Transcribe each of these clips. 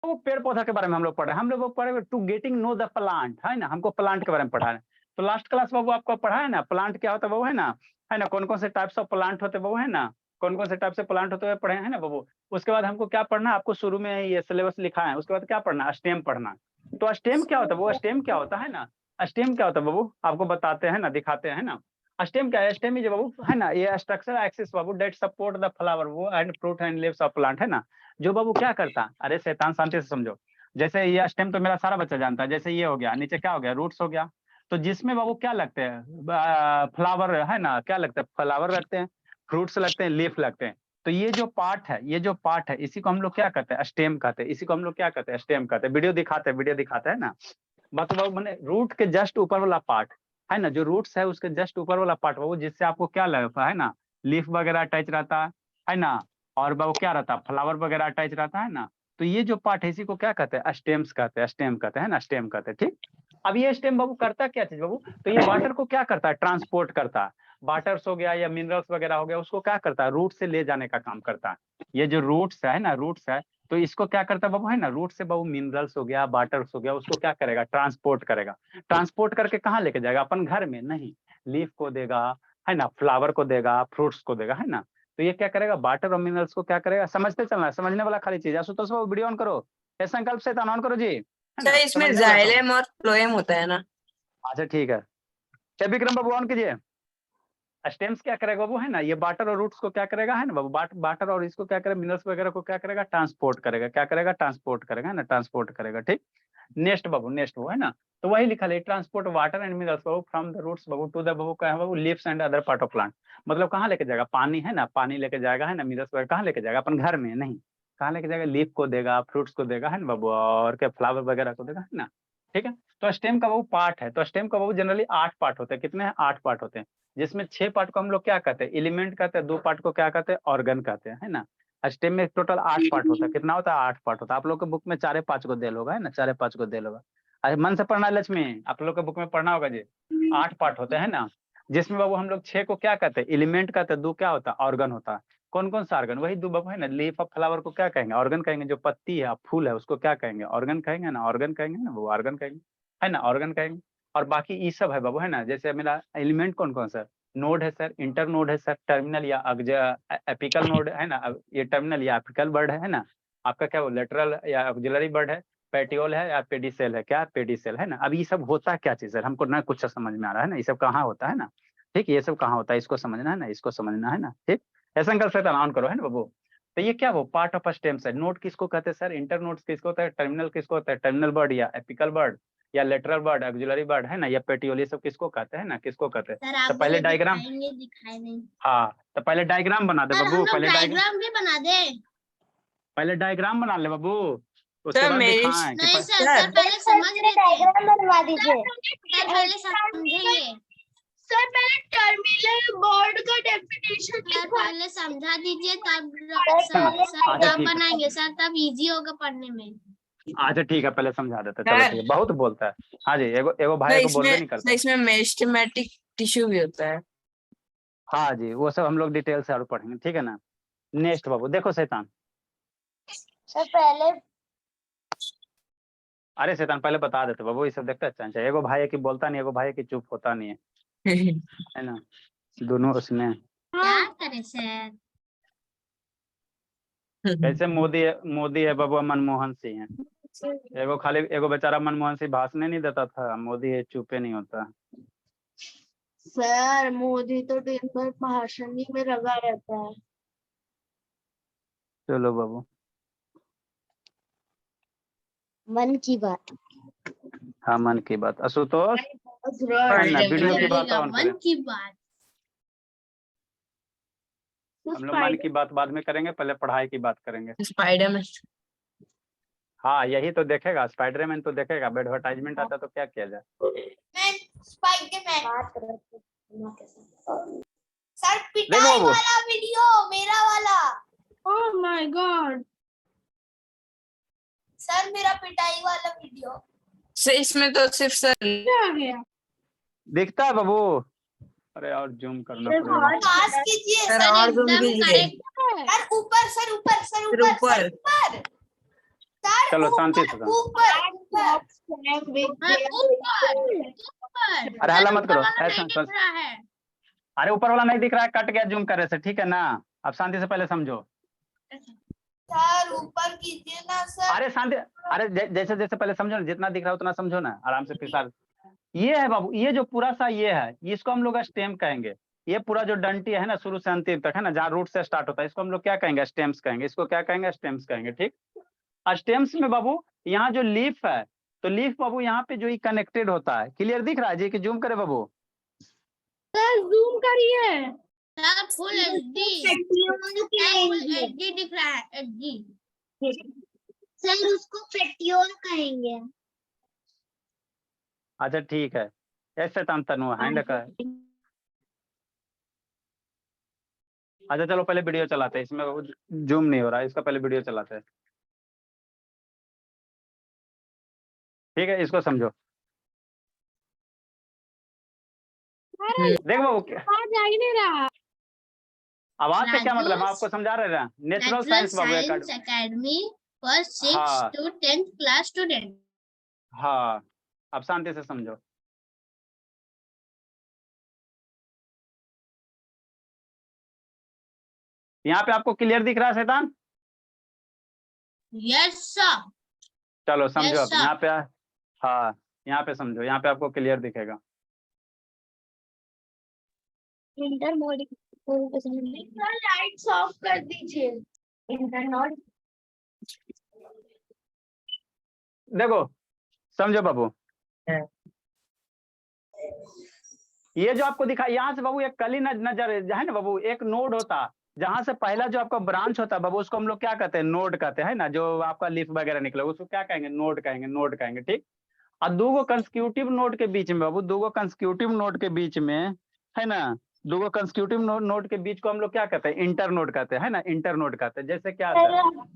वो पेड़ पौधा के बारे में हम लोग पढ़ रहे हैं, हम लोग पढ़े to getting know the plant, है ना, हमको प्लांट के बारे में पढ़ा है। तो लास्ट क्लास बाबू आपको पढ़ा है ना प्लांट क्या होता है, वो है ना, कौन कौन से टाइप्स ऑफ प्लांट होते हैं वो, है ना, कौन कौन से टाइप से प्लांट होते हुए पढ़े हैं ना बाबू। उसके बाद हमको क्या पढ़ना है, आपको शुरू में ये सिलेबस लिखा है, उसके बाद क्या पढ़ना, स्टेम पढ़ना। तो स्टेम क्या होता है, वो स्टेम क्या होता है ना, स्टेम क्या होता है बाबू, आपको बताते हैं ना, दिखाते हैं ना। स्टेम क्या है, स्टेम इज बाबू, है ना, ये स्ट्रक्चर एक्सिस बाबू डेट सपोर्ट द फ्लावर वो and fruit and leaves of plant, है ना। जो बाबू क्या करता, अरे शैतान शांति से समझो। जैसे ये स्टेम तो मेरा सारा बच्चा जानता है, जैसे ये हो गया, नीचे क्या हो गया, रूट्स हो गया। तो जिसमें बाबू क्या लगते हैं, फ्लावर, है ना, क्या लगता है, फ्लावर लगते हैं, फ्रूट्स लगते हैं, लीफ लगते हैं। तो ये जो पार्ट है, ये जो पार्ट है, इसी को हम लोग क्या कहते हैं, स्टेम कहते हैं। इसी को हम लोग क्या कहते हैं, स्टेम कहते हैं। वीडियो दिखाते हैं, वीडियो दिखाते हैं ना। बस बाबू मैंने रूट के जस्ट ऊपर वाला पार्ट, है ना, जो रूट्स है उसके जस्ट ऊपर वाला पार्ट बाबू, जिससे आपको क्या लगता है ना, लीफ वगैरह अटैच रहता है ना, और बाबू क्या रहता है, फ्लावर वगैरह अटैच रहता है ना। तो ये जो पार्ट है इसी को क्या कहते हैं, स्टेम्स कहते हैं, स्टेम कहते हैं ना, स्टेम कहते हैं, ठीक। अब ये स्टेम बाबू करता क्या चीज बाबू, तो ये वाटर को क्या करता है, ट्रांसपोर्ट करता है। वाटर्स हो गया या मिनरल्स वगैरह हो गया, उसको क्या करता है, रूट से ले जाने का काम करता है। ये जो रूट्स है ना, रूट्स है, तो इसको क्या करता है बाबू, है ना, रूट से बाबू मिनरल्स हो गया, वाटर्स हो गया, उसको क्या करेगा, ट्रांसपोर्ट करेगा। ट्रांसपोर्ट करके कहाँ लेके जाएगा, अपन घर में नहीं, लीफ को देगा, है ना, फ्लावर को देगा, फ्रूट्स को देगा, है ना। तो ये क्या करेगा, वाटर और मिनरल्स को क्या करेगा, समझते चलना, समझने वाला खाली चीज है। आशुतोष बाबू वीडियो ऑन करो, ये संकल्प से ऑन करो जी, है सर ना, इसमें समझने वाला काम। जाइलम और फ्लोएम होता है ना। अच्छा ठीक है, क्या विक्रम बाबू ऑन कीजिए। स्टेम्स क्या करेगा वो, है ना, ये वाटर और रूट्स को क्या करेगा, है ना बाबू, वाटर और इसको क्या करेगा, मिनरल्स वगैरह को क्या करेगा, ट्रांसपोर्ट करेगा, क्या करेगा, ट्रांसपोर्ट करेगा, है ना, ट्रांसपोर्ट करेगा, ठीक। नेक्स्ट बाबू, नेक्स्ट वो, है ना, तो वही लिखा है, ट्रांसपोर्ट वाटर एंड मिनरल्स बाबू फ्रॉम द रूट्स बाबू टू द बाबू क्या है बाबू, leaves and other part of plant. मतलब कहाँ लेके जाएगा, पानी, है ना, पानी लेके जाएगा, है ना, मिनरल्स वगैरह कहाँ लेके जाएगा, अपन घर में नहीं, कहाँ लेके जाएगा, लीफ को देगा, फ्रूट्स को देगा, है ना बाबू, और क्या फ्लावर वगैरह को देगा, है ना, ठीक है। तो स्टेम का वो पार्ट है, तो स्टेम का वो जनरली 8 पार्ट होते हैं, कितने हैं, 8 पार्ट होते हैं। जिसमें 6 पार्ट को हम लोग क्या कहते हैं, एलिमेंट कहते हैं, 2 पार्ट को क्या कहते हैं, ऑर्गन कहते हैं, है ना। स्टेम में टोटल 8 पार्ट होता है, कितना होता है, 8 पार्ट होता है। आप लोग के बुक में 4-5 को देल होगा, है ना, 4-5 को देल होगा। अरे मन से पढ़ना लक्ष्मी, आप लोग के बुक में पढ़ना होगा जी। 8 पार्ट होते हैं ना, जिसमें बाबू हम लोग 6 को क्या कहते हैं, एलिमेंट कहते हैं, 2 क्या होता है, ऑर्गन होता है। कौन कौन सा ऑर्गन, वही 2 बाबू, है ना, लीफ ऑफ फ्लावर को क्या कहेंगे, ऑर्गन कहेंगे। जो पत्ती है, फूल है, उसको क्या कहेंगे, ऑर्गन कहेंगे ना, ऑर्गन कहेंगे ना वो, ऑर्गन कहेंगे, है ना, ऑर्गन कहेंगे। और बाकी ये सब है बाबू, है ना, जैसे मेरा एलिमेंट कौन कौन सा, नोड है सर, इंटर नोड है सर, टर्मिनल या एपिकल नोड है ना, ये टर्मिनल या एपिकल वर्ड है ना। आपका क्या वो लेटरल या ऑक्सिलरी वर्ड है, पेटियोल है या पेडिसेल है, क्या पेडिसेल, है ना। अब ये सब होता क्या चीज है, हमको ना कुछ समझ में आ रहा है ना, ये सब कहाँ होता है ना, ठीक, ये सब कहाँ होता है, इसको समझना है ना, इसको समझना है ना, ठीक। ऐसा अंकल से ऑन करो, है ना बाबू। तो ये क्या वो पार्ट ऑफ स्टेम्स है। नोड किसको कहते हैं सर, इंटर नोड किसको होता है, टर्मिनल किसको होता है, टर्मिनल वर्ड या एपिकल वर्ड या लेटरल वर्ड, ऑक्सिलरी वर्ड, है ना, या पेटियोल, ये सब किसको कहते हैं ना, किसको कहते हैं। तो पहले डायग्राम, दिखाई नहीं। हाँ तो पहले डायग्राम बना दे बाबू, पहले डायग्राम भी बना दे। पहले डायग्राम बना ले बाबू, उसके सर बाद मेरी दिखाएं नहीं कि सर पहले समझ लेते हैं। डायग्राम बनवा दीजिए। सर पहले समझेंगे। सर पहले टर्मिनल वर्ड का डेफिनेशन सर पहले समझा दीजिए तब अच्छा, सर तब ठीक है। बनाएंगे सर, तब इजी होगा पढ़ने में। अच्छा ठीक है, पहले समझा देते, चलो ठीक है, बहुत बोलता है। हाँ जी, एगो एगो भाई को बोलवे नहीं करता। इसमें मेरिस्टेमेटिक टिश्यू भी होता है। हाँ जी, वो सब हम लोग डिटेल से और पढ़ेंगे, ठीक है ना। नेक्स्ट बाबू देखो शैतान, सर पहले अरे शैतान पहले बता देते बाबू, ये सब देखते अच्छा। एगो भाई है कि बोलता नहीं, एगो भाई है कि चुप होता नहीं है ना, दोनों उसमें। क्या करे सर। कैसे मोदी है बाबू, मनमोहन सिंह है। एगो खाली एगो बेचारा मनमोहन सिंह भाषण नहीं देता था, मोदी है चुपे नहीं होता। सर मोदी तो दिन भर भाषण ही में लगा रहता है। चलो बाबू, मन की बात। हाँ मन की बात। आशुतोष पढ़ ना, ले वीडियो की पढ़ बात ऑन करें। मन की बात। हम लोग मन की बात बाद में करेंगे, पहले पढ़ाई की बात करेंगे। स्पाइडरमैन। हाँ यही तो देखेगा, स्पाइडरमैन तो देखेगा, एडवर्टाइजमेंट आता तो क्या किया जाए। स्पाइडरमैन सर देखो पिटाई बाबू, वाला वीडियो मेरा वाला। Oh my God. सर मेरा पिटाई वाला वीडियो। सर इसमें तो सिर्फ सर आ गया। दिखता है बाबू, अरे और जूम करना पड़ेगा। पास कीजिए सर सर और जूम एकदम कीजिए। सर ऊपर सर ऊपर सर फिर ऊपर ऊपर सर ऊपर चलो शांति से सुनो। अरे हल्ला मत करो, ऐसा दिख रहा है। अरे ऊपर वाला नहीं दिख रहा है, कट गया जूम करे से, ठीक है ना। अब शांति से पहले समझो। सर ऊपर कीजिए ना सर। अरे शांति, अरे जैसे जैसे पहले समझो ना, जितना दिख रहा है उतना समझो ना आराम से। फिर ये है बाबू, ये जो पूरा सा ये है, इसको हम लोग स्टेम कहेंगे। ये पूरा जो डंटी है ना शुरू से अंतिम तक है ना, जहाँ रूट से स्टार्ट होता है, इसको हम लोग क्या कहेंगे? स्टेम्स कहेंगे। इसको क्या कहेंगे? स्टेम्स कहेंगे, ठीक। स्टेम्स में बाबू यहाँ जो लीफ है, तो लीफ बाबू यहाँ पे जो कनेक्टेड होता है, क्लियर दिख रहा है जी? कि जूम करे बाबू? सर जूम करिए। सर फुल एचडी दिख रहा है, एचडी। सर उसको पेट्योल कहेंगे। अच्छा ठीक है, ऐसे तनु हैंड का है। अच्छा चलो पहले वीडियो चलाते हैं, इसमें जूम नहीं हो रहा है, इसका पहले वीडियो चलाते हैं, ठीक है। इसको समझो। देखो बाबू, आवाज आ ही नहीं रहा। आवाज का क्या मतलब? हम राजू, आपको समझा रहे हैं। Natural science Babu science academy for 6 हाँ। to 10th class student. हाँ, अब शांति से समझो। यहाँ पे आपको क्लियर दिख रहा है शैतान? Yes sir. चलो समझो। Yes, अब sir. यहाँ पे हाँ, यहाँ पे समझो, यहाँ पे आपको क्लियर दिखेगा। इंटर मोड लाइट्स ऑफ कर दीजिए। इंटर देखो समझो बाबू, ये जो आपको दिखा यहाँ से बाबू, एक कली नजर है ना बाबू, एक नोड होता, जहां से पहला जो आपका ब्रांच होता है बाबू, उसको हम लोग क्या कहते हैं? नोड कहते हैं ना। जो आपका लीफ वगैरह निकले उसको क्या कहेंगे? नोड कहेंगे, नोड कहेंगे, ठीक। और दो कंसेक्यूटिव नोड के बीच में बाबू, दो कंसेक्यूटिव नोड के बीच में है ना, दो कंसेक्यूटिव नोड के बीच को हम लोग क्या कहते हैं? इंटर नोड कहते हैं ना, इंटर नोड कहते हैं। जैसे क्या आता है?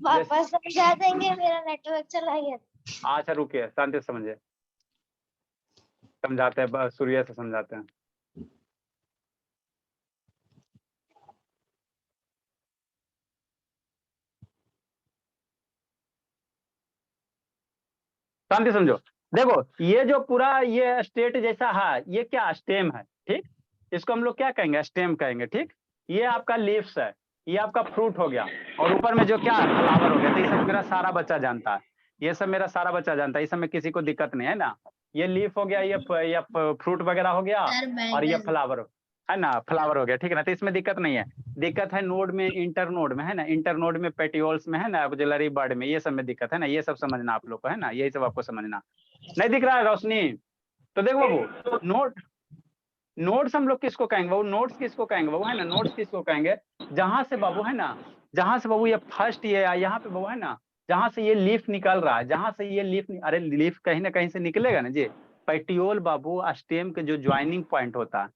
वापस समझा देंगे, मेरा नेटवर्क चला गया। अच्छा रुकिए, शांति से समझिए, समझाते हैं, सूर्य से समझाते हैं। शांति समझो। देखो ये जो पूरा ये स्टेट जैसा है, ये क्या? स्टेम है, ठीक। इसको हम लोग क्या कहेंगे? स्टेम कहेंगे, ठीक। ये आपका लीव्स है, ये आपका फ्रूट हो गया, और ऊपर में जो क्या है? फ्लावर हो गया। तो ये सब मेरा सारा बच्चा जानता है, ये सब मेरा सारा बच्चा जानता है, इस समय किसी को दिक्कत नहीं है ना। ये लीफ हो गया, ये फ्रूट वगैरह हो गया, और ये फ्लावर है ना, फ्लावर हो गया, ठीक है ना। तो इसमें दिक्कत नहीं है। दिक्कत है नोड में, इंटर नोड में है ना, इंटर नोड में, पेटियोल्स में है ना, एक्सिलरी बर्ड में, ये सब में दिक्कत है ना। ये सब समझना आप लोग को है ना, यही सब आपको समझना। नहीं दिख रहा है रोशनी? तो देखो बाबू, नोट्स हम लोग किसको कहेंगे बाबू? नोट्स किसको कहेंगे बाबू? है ना, नोट्स किसको कहेंगे? जहां से बाबू है ना, जहां से बाबू ये फर्स्ट ये यहाँ पे बाबू है ना, जहां से ये लीफ निकल रहा है, जहां से ये लीफ, अरे लीफ कहीं ना कहीं से निकलेगा ना जी। पेटियोल बाबू, स्टेम के जो ज्वाइनिंग पॉइंट होता है,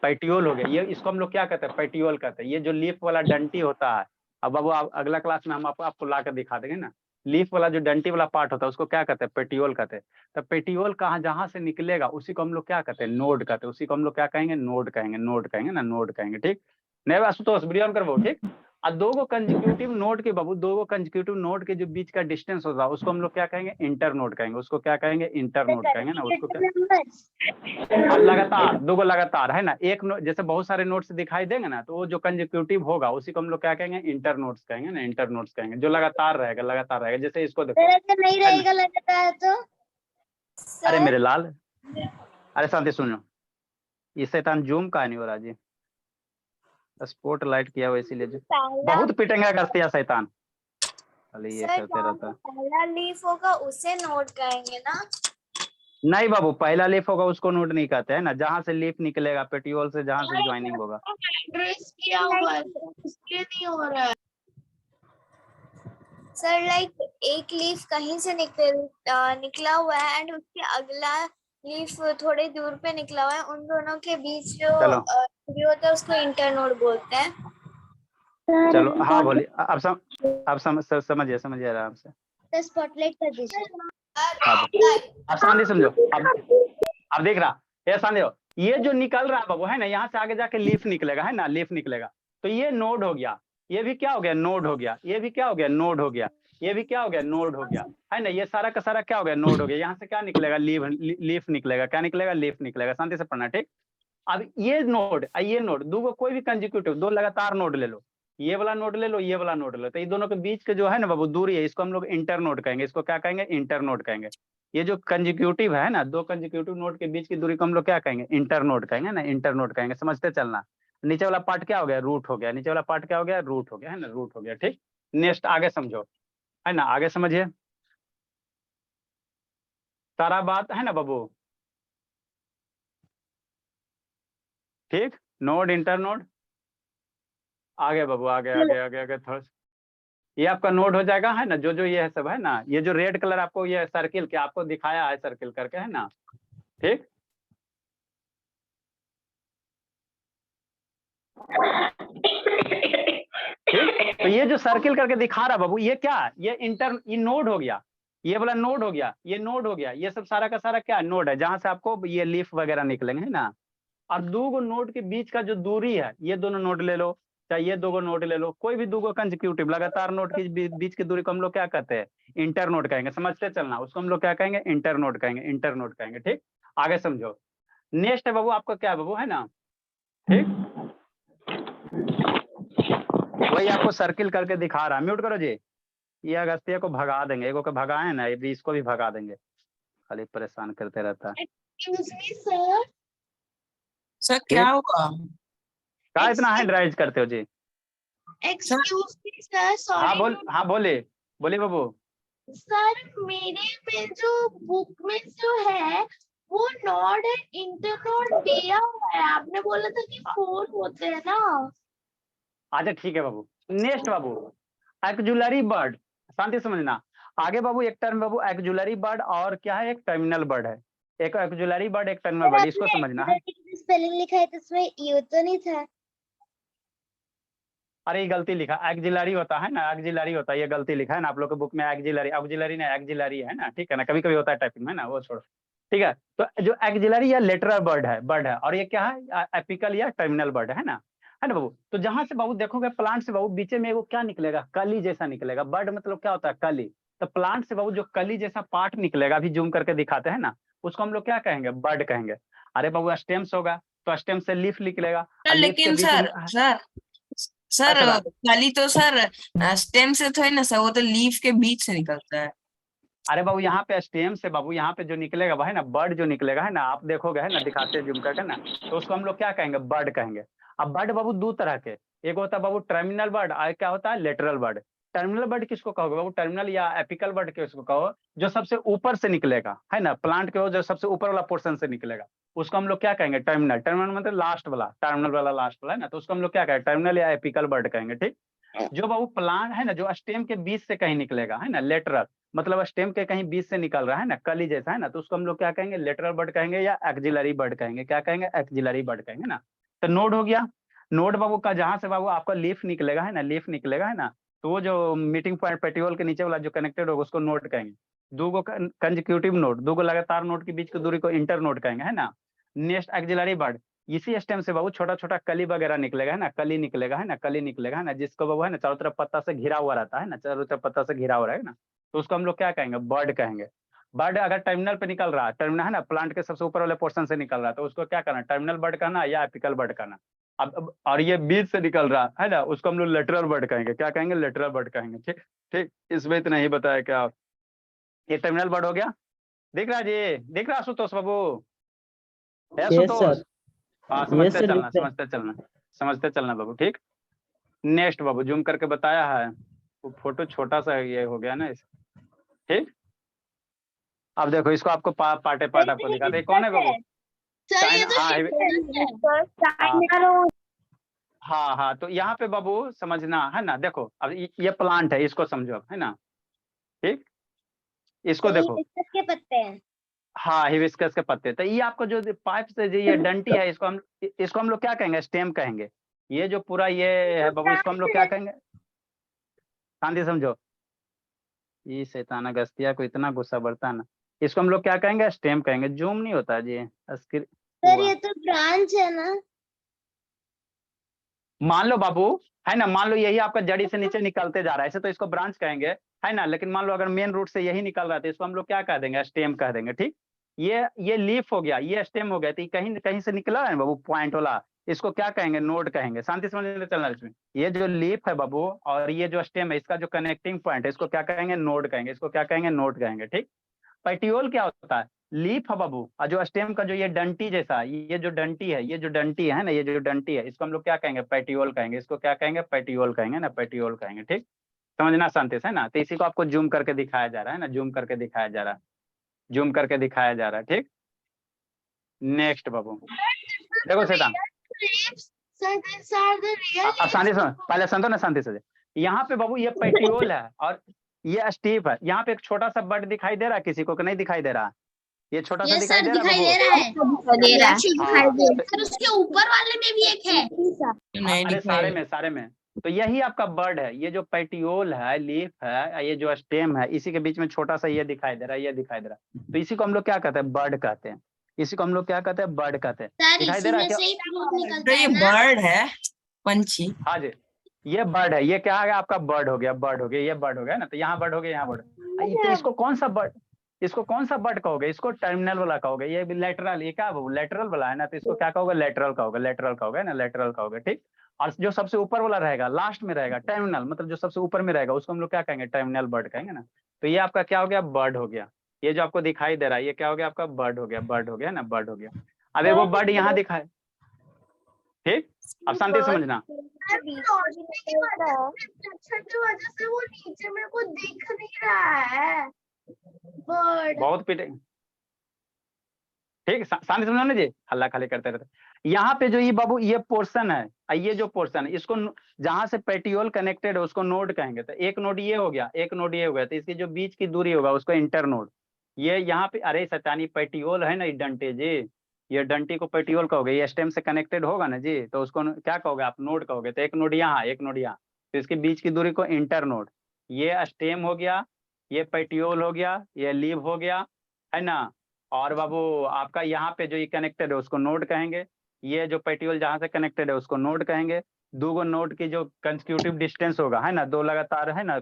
पेटियोल हो गया, ये इसको हम लोग क्या कहते हैं? पेटियोल कहते हैं। ये जो लीफ वाला डंटी होता है, अब बाबू अगला क्लास में हम आपको ला कर दिखा देंगे ना। लीफ वाला जो डंटी वाला पार्ट होता है उसको क्या कहते हैं? पेटियोल कहते हैं। तो पेटियोल कहाँ, जहां से निकलेगा उसी को हम लोग क्या कहते हैं? नोड कहते हैं। उसी को हम लोग क्या कहेंगे? नोड कहेंगे, नोड कहेंगे ना, नोड कहेंगे, ठीक। नहीं आशुतोष वीडियो ऑन करवाओ, ठीक। और दो कंसेक्यूटिव नोड के बाबू, दो कंसेक्यूटिव नोड के जो बीच का डिस्टेंस होता है उसको हम लोग क्या कहेंगे? इंटर नोड कहेंगे। उसको क्या कहेंगे? इंटर नोड कहेंगे ना। उसको क्या लगातार, दो लगातार है ना, एक नोड जैसे बहुत सारे नोड्स दिखाई देंगे ना, तो वो जो कंसेक्यूटिव होगा उसी को हम लोग क्या कहेंगे? इंटर नोड्स कहेंगे ना, इंटर नोड्स कहेंगे। जो लगातार रहेगा, लगातार रहेगा। जैसे इसको देखो, नहीं रहेगा लगातार तो। अरे मेरे लाल, अरे शांति सुनो, ये शैतान जूम का नहीं हो रहा जी, स्पॉट लाइट किया हुआ इसीलिए जो बहुत पिटेंगे करती है शैतान, खाली ये करते रहता है। पहला लीफ होगा उसे नोट करेंगे ना? नहीं बाबू, पहला लीफ होगा उसको नोड नहीं कहते हैं ना। जहां से लीफ निकलेगा पेटियोल से, जहां से ज्वाइनिंग होगा। एड्रेस किया हुआ है, इसके नहीं हो रहा है सर। लाइक एक लीफ कहीं से निकला हुआ है एंड उसके अगला लीफ थोड़ी दूर पे निकला हुआ है, उन दोनों के बीच जो होता है उसको इंटरनोड बोलते हैं। चलो हाँ बोलिए, अब समझिए आराम से। स्पॉटलाइट कर दीजिए। अब शांति समझो। अब देख रहा, ये शांति हो, ये जो निकल रहा है बाबू है ना, यहाँ से आगे जाके लीफ निकलेगा है ना, लीफ निकलेगा। तो ये नोड हो गया, ये भी क्या हो गया? नोड हो गया। ये भी क्या हो गया? नोड हो गया। ये भी क्या हो गया, नोड हो गया, है ना। ये सारा का सारा क्या हो गया, नोड हो गया। यहाँ से क्या निकलेगा, लीफ निकलेगा। क्या निकलेगा, लीफ निकलेगा। शांति से पढ़ना, ठीक। अब ये नोड दो को कोई भी कंजिक्यूटिव दो लगातार नोड ले लो, ये वाला नोड ले लो, ये वाला नोड ले लो, तो ये दोनों के बीच के जो है ना बाबू दूरी है, इसको हम लोग इंटर नोड कहेंगे। इसको क्या कहेंगे, इंटर नोड कहेंगे। ये जो कंजिक्यूटिव है ना, दो कंजिक्यूटिव नोड के बीच की दूरी को हम लोग क्या कहेंगे, इंटर नोड कहेंगे ना, इंटर नोड कहेंगे। समझते चलना। नीचे वाला पार्ट क्या हो गया, रूट हो गया। नीचे वाला पार्ट क्या हो गया, रूट हो गया, है ना, रूट हो गया, ठीक। नेक्स्ट आगे समझो, है ना, आगे समझिए सारा बात, है ना बाबू, ठीक। नोड, इंटर नोड, आगे बाबू, आगे आगे आगे आगे थोड़ा। ये आपका नोड हो जाएगा, है ना। जो ये है सब, है ना, ये जो रेड कलर आपको ये सर्किल के आपको दिखाया है सर्किल करके, है ना, ठीक। ठीक, तो ये जो सर्किल करके दिखा रहा बाबू, ये क्या, ये नोड हो गया, ये वाला नोड हो गया, ये नोड हो गया, ये सब सारा का सारा क्या नोड है, जहां से आपको ये लीफ वगैरह निकलेंगे, है ना। और दो नोड के बीच का जो दूरी है, ये दोनों नोड ले लो, चाहे ये दो नोड ले लो, कोई भी दो कंसेक्यूटिव लगातार नोड के बीच की दूरी को हम लोग क्या कहते हैं, इंटर नोड कहेंगे। समझते चलना, उसको हम लोग क्या कहेंगे, इंटर नोड कहेंगे, इंटर नोड कहेंगे, ठीक। आगे समझो। नेक्स्ट है बाबू आपका क्या बाबू, है ना, ठीक। वही आपको सर्किल करके दिखा रहा है। म्यूट करो जी। ये अगस्त्य को भगा देंगे, एगो को भगाए ना, ये भी इसको भी भगा देंगे, खाली परेशान करते रहता है। सर क्या हुआ? क्या इतना हैंड राइज करते हो जी? Excuse me sir, sorry. हाँ बोलिए बोलिए बाबू। सर मेरे में जो बुक में जो है वो नोड है, इंटर नोड दिया हुआ है, आपने बोला था कि 4 होते हैं ना। अच्छा ठीक है बाबू। नेक्स्ट बाबू, एक्जुलरी बर्ड, शांति समझना। आगे बाबू एक टर्म बाबू एक्जुलरी बर्ड और क्या है, एक टर्मिनल बर्ड है। एक एक्जुलरी बर्ड, एक टर्मिनल बर्ड, इसको समझना है। स्पेलिंग लिखा है तो इसमें यू तो नहीं था। अरे ये गलती लिखा, एक्जिलरी होता है ना, एक्जिलरी होता है, ये गलती लिखा है ना आप लोग के बुक में, एक्जिलरी, ऑक्जिलरी नहीं एक्जिलरी है ना, ठीक है ना। कभी कभी होता है टाइपिंग में ना, वो छोड़ो, ठीक है। तो जो एक्जिलरी या लेटरल बर्ड है, और ये क्या है, एपिकल या टर्मिनल बर्ड है ना बाबू। तो जहां से बाबू देखोगे प्लांट से बाबू बीच में वो क्या निकलेगा, कली जैसा निकलेगा। बर्ड मतलब क्या होता है, कली। तो प्लांट से बाबू जो कली जैसा पार्ट निकलेगा, अभी जूम करके दिखाते हैं ना, उसको हम लोग क्या कहेंगे, बर्ड कहेंगे। अरे बाबू स्टेम्स होगा तो स्टेम से लीफ निकलेगा। लेकिन सर कली तो सर स्टेम से थोड़ी ना सर, वो तो लीफ के बीच से निकलता है। अरे बाबू यहाँ पे स्टेम से बाबू यहाँ पे जो निकलेगा वह है ना बर्ड जो निकलेगा, है ना, आप देखोगे है ना, दिखाते हैं जूम करके ना, तो उसको हम लोग क्या कहेंगे, बर्ड कहेंगे। अब बर्ड बाबू दो तरह के, एक होता है बाबू टर्मिनल बर्ड, और क्या होता है लेटरल बर्ड। टर्मिनल बर्ड किसको कहोगे बाबू, टर्मिनल या एपिकल बर्ड किसको कहो, जो सबसे ऊपर से निकलेगा, है ना, प्लांट के जो सबसे ऊपर वाला पोर्शन से निकलेगा, उसको हम लोग क्या कहेंगे, टर्मिनल। टर्मिनल मतलब लास्ट वाला, टर्मिनल वाला लास्ट वाला, है ना, तो उसको हम लोग क्या कहेंगे, टर्मिनल या एपिकल बर्ड कहेंगे, ठीक। जो बाबू प्लांट है ना, जो स्टेम के बीच से कहीं निकलेगा, है ना, लेटरल मतलब स्टेम के कहीं बीच से निकल रहा है ना, कली जैसा, है ना, तो उसको हम लोग क्या कहेंगे, लेटरल बर्ड कहेंगे या एक्जिलरी बर्ड कहेंगे। क्या कहेंगे, एक्जिलरी बर्ड कहेंगे ना। तो नोड हो गया। नोड बाबू का जहां से बाबू आपका लीफ निकलेगा, है ना, लीफ निकलेगा, है ना, तो वो जो मीटिंग पॉइंट पेटियोल के नीचे वाला जो कनेक्टेड होगा उसको नोड कहेंगे। दो कंजिक्यूटिव नोड, दो लगातार नोड के बीच की दूरी को इंटर नोड कहेंगे, है ना। नेक्स्ट एक्जिलरी बर्ड, इसी स्टेम से बाबू छोटा छोटा कली वगैरह निकलेगा, है ना, कली निकलेगा, है ना, कली निकलेगा, है ना, जिसको बाबू है ना चारों तरफ पत्ता से घिरा हुआ रहता है ना, चारों तरफ पत्ता से घिरा हुआ है ना, तो उसको हम लोग क्या कहेंगे, बर्ड कहेंगे। बर्ड अगर टर्मिनल पे निकल रहा है, टर्मिनल है ना, प्लांट के सबसे ऊपर वाले पोर्शन से निकल रहा है, तो उसको क्या करना, टर्मिनल बर्ड कहना या एपिकल बर्ड कहना। अब और ये बीच से निकल रहा है ना, उसको हम लोग लेटरल बर्ड कहेंगे। क्या कहेंगे, लेटरल बर्ड कहेंगे, ठीक ठीक। इसमें इतना ही बताया क्या, ये टर्मिनल बर्ड हो गया। दिख रहा जी, दिख रहा सुतोष बाबू, है सुतोष? हाँ समझते चलना, समझते चलना, समझते चलना बाबू, ठीक। नेक्स्ट बाबू जूम करके बताया है, वो फोटो छोटा सा ये हो गया ना, ठीक। अब देखो इसको आपको पार्टे पार्ट आपको दिखाते हैं, कौन है बाबू, हाँ हाँ। तो यहाँ पे बाबू समझना है ना, देखो अब ये प्लांट है, इसको समझो, है ना, ठीक। इसको देखो, के पत्ते हैं, हाँ हिबिस्कस के पत्ते। तो ये आपको जो पाइप से जो ये डंटी है, इसको हम लोग क्या कहेंगे, स्टेम कहेंगे। ये जो पूरा ये है बाबू, इसको हम लोग क्या कहेंगे, शांति समझो, ये शैतान अगस्तिया को इतना गुस्सा बढ़ता है ना, इसको हम लोग क्या कहेंगे, स्टेम कहेंगे। जूम नहीं होता जी, सर ये तो ब्रांच है ना। मान लो बाबू, है ना, मान लो यही आपका जड़ी से नीचे निकलते जा रहा है, ऐसे तो इसको ब्रांच कहेंगे, है ना, लेकिन मान लो अगर मेन रूट से यही निकल रहा था, इसको हम लोग क्या कह देंगे, स्टेम कह देंगे। ठीक, ये लीफ हो गया, ये स्टेम हो गया, तो कहीं कहीं से निकला है बाबू पॉइंट वाला, इसको क्या कहेंगे, नोड कहेंगे। शांति समझने चलना इसमें, ये जो लीफ है बाबू और ये जो स्टेम है, इसका जो कनेक्टिंग पॉइंट है, इसको क्या कहेंगे, नोड कहेंगे। इसको क्या कहेंगे, नोड कहेंगे। ठीक, पेटियोल क्या होता है, लीफ है बाबू, और जो स्टेम का जो ये डंटी जैसा, ये जो डंटी है, ये जो डंटी है ना, ये जो डंटी है, इसको हम लोग क्या कहेंगे, पेटियोल कहेंगे। इसको क्या कहेंगे, पेटियोल कहेंगे ना, पेटियोल कहेंगे। ठीक, समझना शांति से, है ना। तो इसी को आपको जूम करके दिखाया जा रहा है ना, जूम करके दिखाया जा रहा है, जूम करके दिखाया जा रहा है। ठीक, नेक्स्ट बाबू देखो शैतान, अब शांति से पहले सुनो ना, शांति से। यहाँ पे बाबू ये पेटियोल है और ये स्टीप है। यहाँ पे एक छोटा सा बड दिखाई दे रहा है किसी को कि नहीं दिखाई दे रहा, ये छोटा सा ये दिखाई सर दे रहा दिखाई है दे रहा है, दे रहा है। सर उसके ऊपर वाले में भी एक है। नहीं अरे दिखाई सारे में तो यही आपका बर्ड है। ये जो पेटियोल है, लीफ है, ये जो स्टेम है, इसी के बीच में छोटा सा ये दिखाई दे रहा है, ये दिखाई दे रहा है। तो इसी को हम लोग क्या कहते हैं, बर्ड कहते हैं। इसी को हम लोग क्या कहते हैं, बर्ड कहते हैं। सर दिखाई दे इसी रहा में है से ही फ्रूट तो निकलता ये है ना। बर्ड है, पंछी। हाँ जी, ये बर्ड है। ये क्या है आपका, बर्ड हो गया, बर्ड हो गया, ये बर्ड हो गया ना। तो यहाँ बर्ड हो गया, यहाँ बर्ड। तो इसको कौन सा बर्ड, इसको कौन सा बर्ड कहोगे, इसको टर्मिनल वाला कहोगे। ये लेटरल, ये क्या लेटरल वाला है ना, तो इसको क्या कहोगे, लेटरल कहोगे, लेटरल कहोगे ना, लेटरल कहोगे। ठीक, और जो सबसे ऊपर वाला रहेगा, लास्ट में रहेगा, टर्मिनल, मतलब जो सबसे ऊपर में रहेगा, उसको हम लोग क्या कहेंगे, टर्मिनल बर्ड कहेंगे ना। तो ये आपका क्या हो गया, बर्ड हो गया। ये जो आपको दिखाई दे रहा है, ये क्या हो गया आपका, बर्ड हो गया, बर्ड हो गया ना, बर्ड हो गया। अब एक वो बर्ड यहाँ दिखाए। ठीक, अब शांति से समझना। की वजह से वो नीचे मेरे को दिख नहीं रहा है बर्ड। बहुत पीटे। ठीक, शांति समझो ना जी, हल्ला खाली करते रहते। यहाँ पे जो ये बाबू ये पोर्शन है, ये जो पोर्शन है, इसको जहां से पेटियोल कनेक्टेड है उसको नोड कहेंगे। तो एक नोड ये हो गया, एक नोड ये हो गया, तो इसकी जो बीच की दूरी होगा उसको इंटर नोड। ये यहाँ पे, अरे सचानी पेटियोल है ना, ये डंटे जी, ये डंटी को पेटियोल कहोगे। ये स्टेम से कनेक्टेड होगा ना जी, तो उसको क्या कहोगे आप, नोड कहोगे। तो एक नोड यहाँ, एक नोड यहाँ, तो इसके बीच की दूरी को इंटर नोड। ये स्टेम हो गया, ये पेटियोल हो गया, ये लीव हो गया, है ना। और बाबू आपका यहाँ पे जो ये कनेक्टेड है उसको नोड कहेंगे। ये जो पेटियोल जहां से कनेक्टेड है उसको नोड कहेंगे। दो नोड की जो कंसेक्यूटिव डिस्टेंस होगा, है ना, दो लगातार, है ना,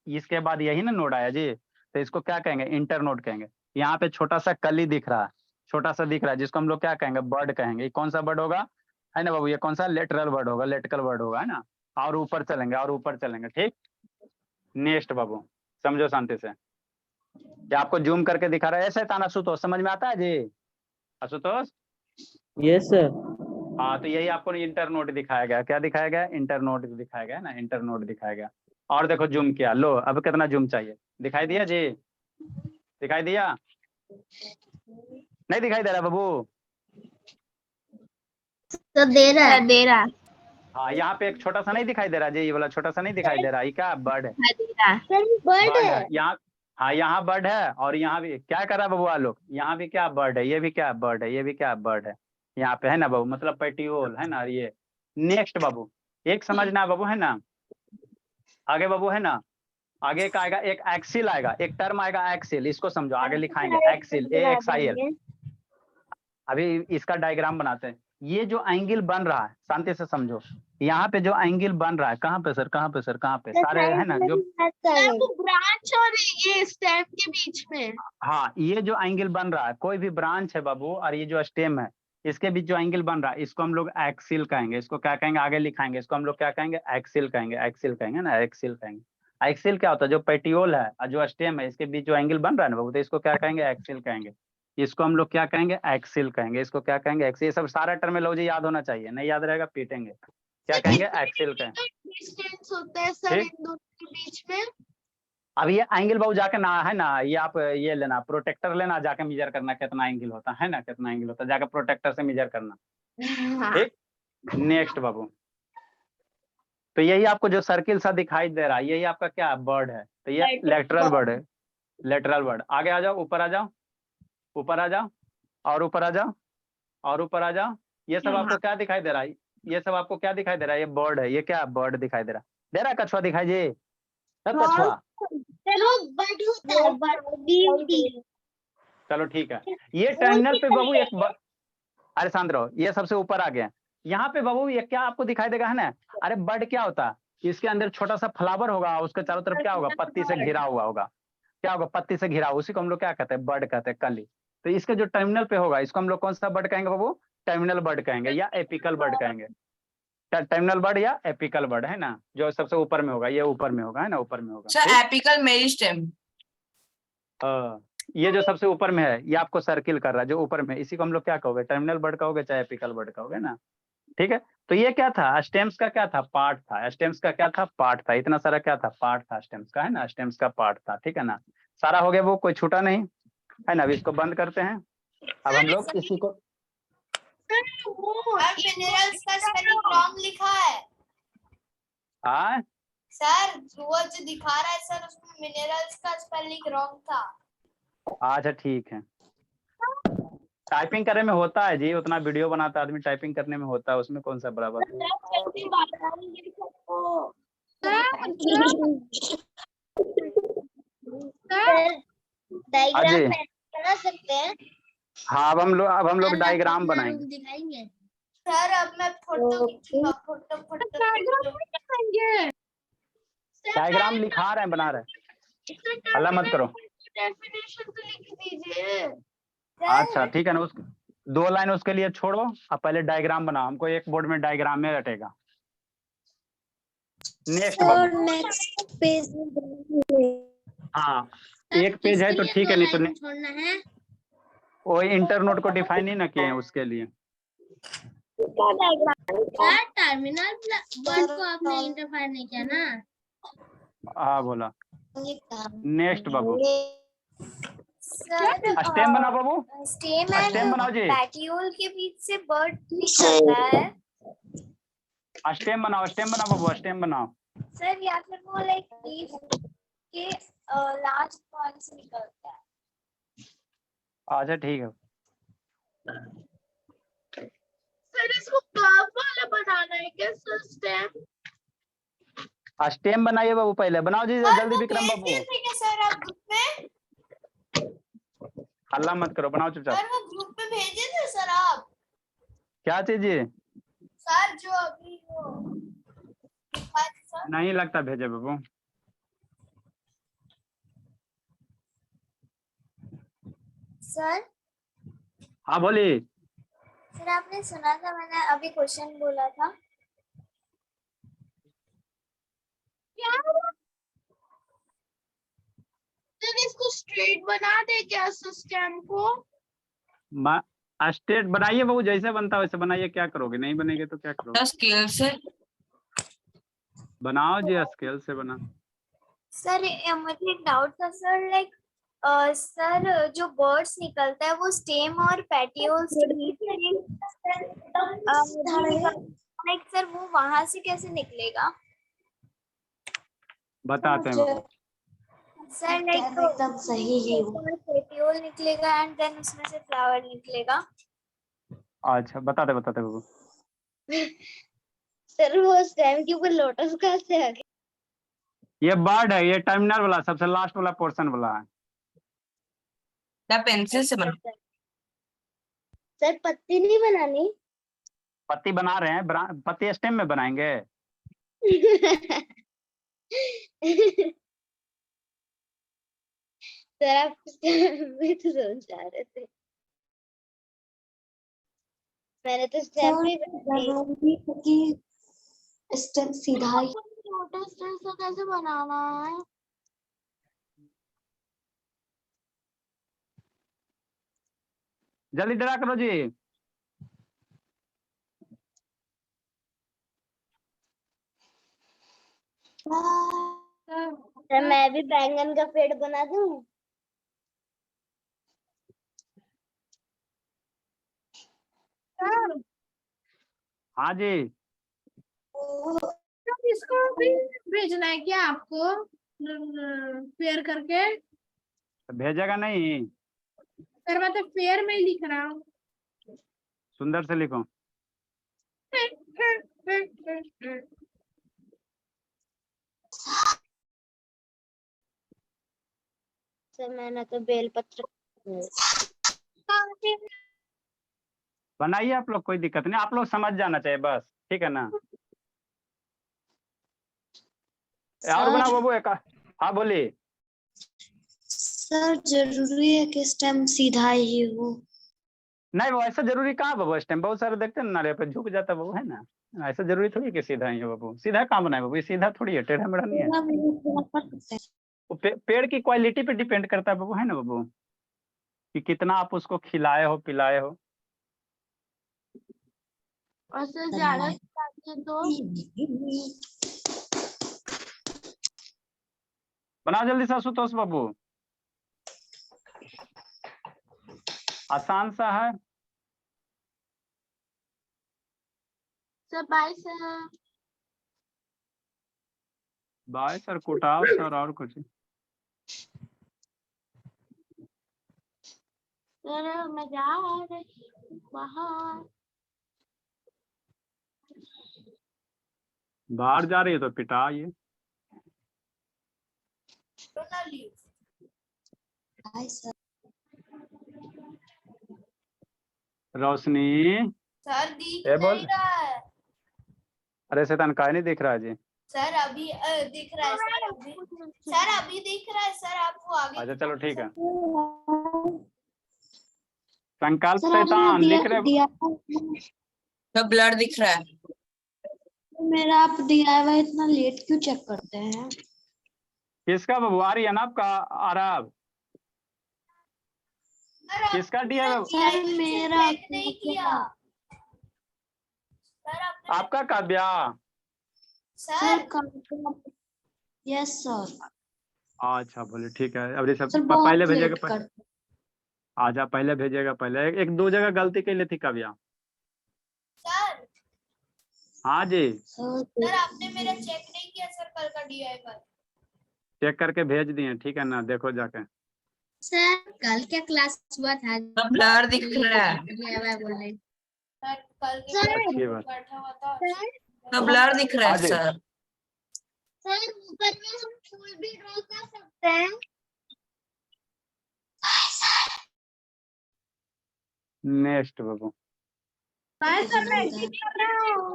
इसके बाद यही ना नोड आया जी, तो इसको क्या कहेंगे, इंटर नोड कहेंगे। यहाँ पे छोटा सा कली दिख रहा है, छोटा सा दिख रहा है, जिसको हम लोग क्या कहेंगे, बर्ड कहेंगे। ये कौन सा बर्ड होगा, है ना बाबू, ये कौन सा, लेटरल बर्ड होगा, लेटिकल बर्ड होगा, है ना। और ऊपर चलेंगे, और ऊपर चलेंगे। ठीक, नेक्स्ट बाबू समझो शांति से। क्या आपको जूम करके दिखा रहा है ऐसे, ताना आशुतोष समझ में आता है जी, आशुतोष? Yes sir. हाँ, तो यही आपको इंटर नोड दिखाया गया। क्या दिखाया गया, इंटर नोड दिखाया गया ना, इंटर नोड दिखाया गया। और देखो जूम किया, लो अब कितना जूम चाहिए, दिखाई दिया जी, दिखाई दिया, नहीं दिखाई दे रहा बाबू? तो दे रहा है। हाँ, यहाँ पे एक छोटा सा नहीं दिखाई दे रहा जी, ये वाला छोटा सा नहीं दिखाई दे रहा, ये क्या बर्ड है, बर्ड बर्ड है। है यहाँ। हाँ, यहाँ बर्ड है, और यहाँ भी क्या कर रहा है बाबू लोग, यहाँ भी क्या बर्ड है, ये भी क्या बर्ड है, ये भी क्या बर्ड है, यहाँ पे, है ना बाबू, मतलब पेटियोल, है ना। ये नेक्स्ट बाबू, एक समझना बाबू, है ना। आगे बाबू, है ना, आगे का आएगा एक एक्सिल आएगा, एक टर्म आएगा एक्सिल, इसको समझो, आगे लिखाएंगे एक्सिल, AXIL। अभी इसका डायग्राम बनाते हैं। ये जो एंगल बन रहा है, शांति से समझो, यहाँ पे जो एंगल बन रहा है, कहाँ पे सर, कहाँ पे सर, कहाँ पे, सारे है ना जो, ब्रांच और ये स्टेम के बीच में। हाँ, ये जो एंगल बन रहा है, कोई भी ब्रांच है बाबू, और ये जो स्टेम है, इसके बीच जो एंगल बन रहा है, इसको हम लोग एक्सिल कहेंगे। इसको क्या कहेंगे, आगे लिखाएंगे, इसको हम लोग क्या कहेंगे, एक्सिल कहेंगे, एक्सिल कहेंगे ना, एक्सिल कहेंगे। एक्सिल क्या होता है, जो पेटियोल है और जो स्टेम है, इसके बीच जो एंगल बन रहा है ना बाबू, तो इसको क्या कहेंगे, एक्सिल कहेंगे। इसको हम लोग क्या कहेंगे, एक्सिल कहेंगे। इसको क्या कहेंगे, एक्सिल। ये सब सारा टर्मिनोलॉजी याद होना चाहिए, नहीं याद रहेगा पीटेंगे। क्या कहेंगे, एक्सिल कहेंगे। डिस्टेंस होता है सर इन दोनों के बीच में। अब ये एंगल बाबू जाके ना, है ना, ये आप ये लेना, प्रोटेक्टर लेना, जाके मेजर करना कितना एंगल होता है ना, कितना एंगल होता है, जाके प्रोटेक्टर से मेजर करना। ठीक, नेक्स्ट बाबू, तो यही आपको जो सर्किल सा दिखाई दे रहा है, यही आपका क्या बर्ड है। तो ये लेटरल बर्ड है, लेटरल बर्ड। आगे आ जाओ, ऊपर आ जाओ, ऊपर आ जाओ, और ऊपर आ जाओ, और ऊपर आ जाओ। ये सब आपको क्या दिखाई दे रहा है, ये सब आपको क्या दिखाई दे रहा है, ये बर्ड है, ये क्या बर्ड दिखाई दे रहा है, कछुआ दिखाई जी, कछुआ। चलो ठीक है, ये टर्मिनल पे बाबू एक अरे शांत रहो, ये सबसे ऊपर आ गया। यहाँ पे बाबू ये क्या आपको दिखाई देगा, है ना। अरे बर्ड क्या होता है, इसके अंदर छोटा सा फ्लावर होगा, उसके चारों तरफ क्या होगा, पत्ती से घिरा हुआ होगा। क्या होगा, पत्ती से घिरा, उसी को हम लोग क्या कहते हैं, बर्ड कहते हैं, कली। तो इसके जो टर्मिनल पे होगा, इसको हम लोग कौन सा बर्ड कहेंगे बाबू, टर्मिनल बर्ड कहेंगे या एपिकल बर्ड कहेंगे। टर्मिनल बर्ड या एपिकल बर्ड, है ना, जो सबसे ऊपर में होगा, ये ऊपर में होगा, है ना, ऊपर में होगा। सर ठीक? Apical meristem. ये जो सबसे ऊपर में है, ये आपको सर्किल कर रहा है, जो ऊपर में, इसी को हम लोग क्या कहोगे, टर्मिनल बर्ड कहोगे चाहे एपिकल बर्ड कहोगे ना। ठीक है, तो ये क्या था, स्टेम्स का क्या था, पार्ट था। स्टेम्स का क्या था, पार्ट था। इतना सारा क्या था, पार्ट था स्टेम्स का, है ना, स्टेम्स का पार्ट था। ठीक है ना, सारा हो गया वो, कोई छूटा नहीं, है ना। अभी इसको बंद करते हैं। अब हम लोग इसी को, मिनरल्स का स्पेलिंग रॉन्ग लिखा है हाँ सर, वो जो दिखा रहा है सर, उसमें मिनरल्स का स्पेलिंग रॉन्ग था। अच्छा ठीक है, टाइपिंग करने में होता है जी, उतना वीडियो बनाता है आदमी, टाइपिंग करने में होता है, उसमें कौन सा बराबर है। डायग्राम जी। बना सकते हैं। हाँ, अब हम लोग डायग्राम बनाएंगे। दिखाएंगे सर अब मैं फोटो खींचूंगा, फोटो डायग्राम लिखा रहे हैं, बना रहे हैं, हल्ला मत करो। डेफिनेशन तो लिख दीजिए। अच्छा ठीक है ना, उस 2 लाइन उसके लिए छोड़ो, अब पहले डायग्राम बनाओ, हमको एक बोर्ड में डायग्राम में रटेगा। नेक्स्ट बाबू। नेक्स्ट पेज हाँ, एक पेज है तो ठीक है, नहीं तो छोड़ना है। वो इंटर नोट को डिफाइन ही ना किए हैं उसके लिए। टर्मिनल वर्ड को आपने इंटरफायर नहीं किया ना। हाँ बोला। नेक्स्ट बाबू, सर स्टेम बनाओ बाबू, स्टेम स्टेम बनाओ एंड जी, पैटियोल के बीच से बर्ड निकलता है स्टेम बनाओ, स्टेम बनाओ बाबू, स्टेम बनाओ। सर, या फिर वो लाइक लीफ के लास्ट पॉइंट से निकलता है। अच्छा ठीक है, सर इसको कर्व वाला बनाना है क्या सर, स्टेम? स्टेम बनाइए बाबू, पहले बनाओ जी, सर जल्दी वो विक्रम भेज बाबू, दिए थे क्या सर आप ग्रुप में? हल्ला मत करो, बनाओ चुपचाप। सर वो ग्रुप में भेजे थे सर आप? क्या चीज जी, सर जो अभी वो लिखा है सर। नहीं लगता भेजे बाबू। सर हाँ बोली। सर आपने सुना था, मैंने अभी क्वेश्चन बोला था। सर इसको स्ट्रेट बना दे क्या सिस्टम को? स्टेट बनाइए बाबू, जैसे बनता है वैसे बनाइए, क्या करोगे, नहीं बनेगे तो क्या करोगे। स्केल से बनाओ जी, स्केल से बना। सर मुझे एक डाउट था सर, लाइक सर जो बर्ड्स निकलता है वो स्टेम और पेटियोल्स के बीच से लाइक सर वो वहां से कैसे निकलेगा बताते हैं बाबू। सर? लाइक एकदम सही है। पेटियोल निकलेगा एंड देन उसमें से फ्लावर निकलेगा। अच्छा बताते बाबू। सर वो स्टेम के ऊपर लोटस कहाँ से आ गया? ये बर्ड है, ये टर्मिनल वाला सबसे लास्ट वाला पोर्शन वाला है। पेंसिल से बना। सर पत्ती नहीं बनानी? पत्ती बना रहे हैं, पत्ती स्टेम में बनाएंगे। सर आप भी तो समझा रहे थे, मैंने तो स्टेम भी स्टेम सीधा ही। लोटस जैसा कैसे बनाना है? जल्दी ड्रा करो जी। सर मैं भी बैंगन का पेड़ बना दूं? हाँ जी, इसको भी भेजना है क्या आपको फेयर करके? भेजेगा नहीं, सर मैं तो फेयर में ही लिख रहा हूँ। सुंदर से लिखो। सर मैंने तो बेलपत्र बनाइए आप लोग, कोई दिक्कत नहीं, आप लोग समझ जाना चाहिए बस, ठीक है ना। और बनाओ सर बाबू एक। हाँ बोलिए। सर जरूरी है कि स्टेम सीधा ही हो? नहीं वो ऐसा जरूरी कहाँ बाबू, इस टाइम बहुत सारे देखते हैं ना नाले पे झुक जाता है बाबू, है ना। ऐसा जरूरी थोड़ी है कि सीधा ही है बाबू, सीधा कहाँ बनाए बाबू, ये सीधा थोड़ी है, टेढ़ा मेढ़ा नहीं है। पूरा भी पूरा कर सकते हैं। वो पेड़ की क्वालिटी पे डिपेंड करता है बाबू, है ना बाबू, कि कितना आप उसको खिलाए हो पिलाए हो। और सर ज्यादा खिलाते तो बनाओ जल्दी से आशुतोष बाबू, आसान सा है। Sir bye sir. Bye sir कुटाओ सर, और कुछ। सर मैं जा रही हूँ बाहर। बाहर जा रही है तो पिटाइए। Bye sir. रोशनी सर दिख ये बोल। नहीं रहा है। अरे शैतान काहे नहीं दिख रहा है जी। सर अभी दिख रहा है सर अभी दिख रहा है सर, आप वो आगे अच्छा चलो ठीक है। सर संकल्प आपने शैतान दिया लिख रहे। दिया सब ब्लर दिख रहा है। मेरा आप दिया हुआ इतना लेट क्यों चेक करते हैं? किसका बाबू, आर्यन आपका? आरब किसका दिया है बाबू? सर मेरा चेक नहीं किया सर आपने। आपका काव्या? Sir yes sir. अच्छा बोले ठीक है, अब ये सब सर पहले बहुत लेट भेजेगा। करते आजा पहले भेजेगा, पहले एक दो जगह गलती कर ली थी काव्या। सर हाँ जी सर आपने मेरा चेक नहीं किया सर, कल का DI1। चेक करके भेज दिए, ठीक है ना, देखो जाके। सर कल क्या क्लास हुआ था? सब ब्लर दिख रहा है। बोलने सर कल के सर अच्छी बात। बैठा हुआ था। सब ब्लर दिख रहा है हाँ जी। सर। सर ऊपर में हम फूल भी ड्रॉ कर सकते हैं? नेक्स्ट बाबू। बाय सर मैं एडिट कर रहा हूँ।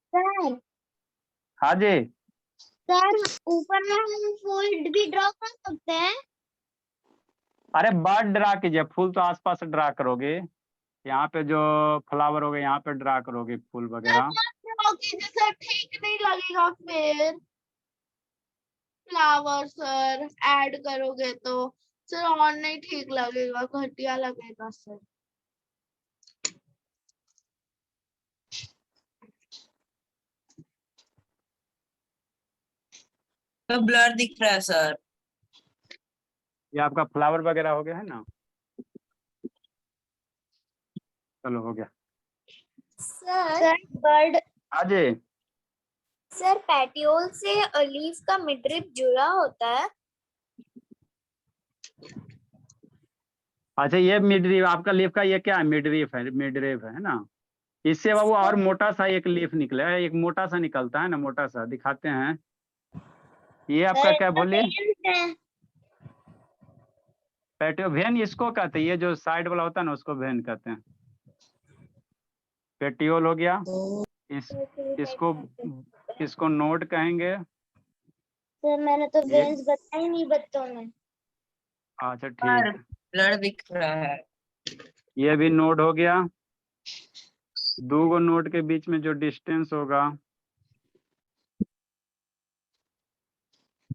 सर हाँ जी सर ऊपर में हम फूल भी ड्रॉ कर सकते हैं? अरे बर्ड ड्रा कीजिए, फूल तो आसपास ड्रा करोगे, यहाँ पे जो फ्लावर हो गए यहाँ पे ड्रा करोगे फूल वगैरह। सर ठीक नहीं लगेगा फिर फ्लावर सर ऐड करोगे तो सर और नहीं ठीक लगेगा, घटिया लगेगा सर। सब ब्लर दिख रहा है सर। ये आपका फ्लावर वगैरह हो गया है ना, चलो हो गया। सर बर्ड हाँ जी सर पैटियोल से लीफ का मिडरिप जुड़ा होता है। अच्छा ये मिडरीफ आपका लीफ का, ये क्या है, मिडरीफ है ना। इससे बाबू और मोटा सा एक लीफ निकला है, एक मोटा सा निकलता है ना, मोटा सा दिखाते हैं। ये आपका क्या बोलिए, पेटियो वेन इसको कहते हैं, ये जो साइड वाला होता है ना उसको वेन कहते हैं। पेटियोल हो गया, इसको नोड कहेंगे। सर मैंने तो वेन्स बताई नहीं बच्चों में। अच्छा ठीक है, ब्लर दिख रहा है। ये भी नोड हो गया। दो गो नोड के बीच में जो डिस्टेंस होगा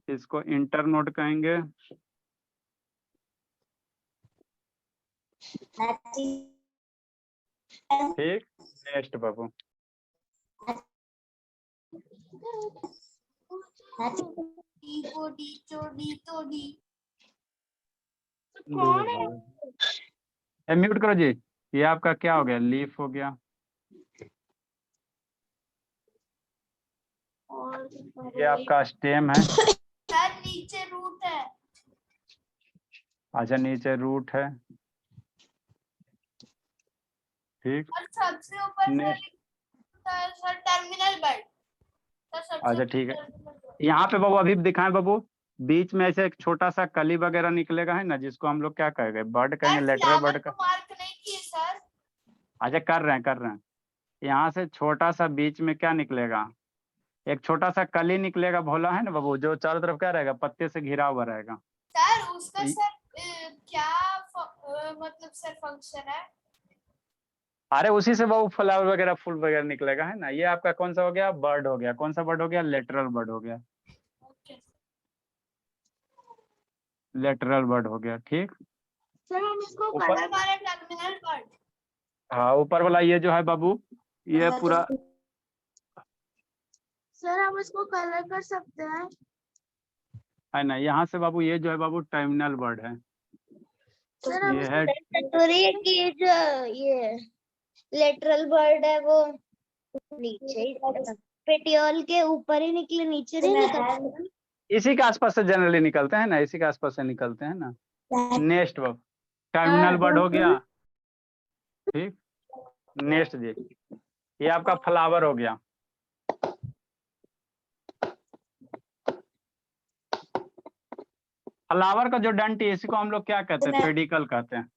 इसको इंटर नोड कहेंगे। ठीक, नेक्स्ट बाबू। म्यूट करो जी। ये आपका क्या हो गया, लीफ हो गया। ये आपका स्टेम है। सर नीचे रूट है। अच्छा नीचे रूट है, ठीक। और सबसे ऊपर नेक्स्ट सर टर्मिनल बर्ड। अच्छा ठीक है, यहाँ पे बाबू अभी दिखाएं बाबू, बीच में ऐसे एक छोटा सा कली वगैरह निकलेगा है ना, जिसको हम लोग क्या कहेंगे, बर्ड कहेंगे, लेटरल बर्ड का। मार्क नहीं किए सर। अच्छा कर रहे हैं यहाँ से छोटा सा बीच में क्या निकलेगा, एक छोटा सा कली निकलेगा भोला है ना बाबू, जो चारों तरफ क्या रहेगा, पत्ते से घिरा हुआ रहेगा। सर उसका ये- सर क्या मतलब सर फंक्शन है? अरे उसी से बाबू फ्लावर वगैरह फूल वगैरह निकलेगा है ना। ये आपका कौन सा हो गया, बर्ड हो गया। कौन सा बर्ड हो गया, लेटरल बर्ड हो गया। ओके लेटरल बर्ड हो गया, ठीक। सर हम इसको ऊपर- कलर हमारा टर्मिनल बर्ड। हाँ ऊपर वाला ये जो है बाबू, ये पूरा सर हम इसको कलर कर सकते हैं। है ना। यहाँ से बाबू ये जो है बाबू टर्मिनल बर्ड है। सर हम ये है थोड़ी है कि ये जो ये लेटरल बर्ड है वो नीचे पेटियोल के ऊपर ही निकले, नीचे नहीं निकलते। इसी के आसपास से जनरली निकलते हैं ना, इसी के आसपास से निकलते हैं ना। नेक्स्ट बाबू टर्मिनल बर्ड हो गया, ठीक। नेक्स्ट जी, ये आपका फ्लावर हो गया। फ्लावर का जो डंटी है इसी को हम लोग क्या कहते हैं, पेडिकल कहते हैं।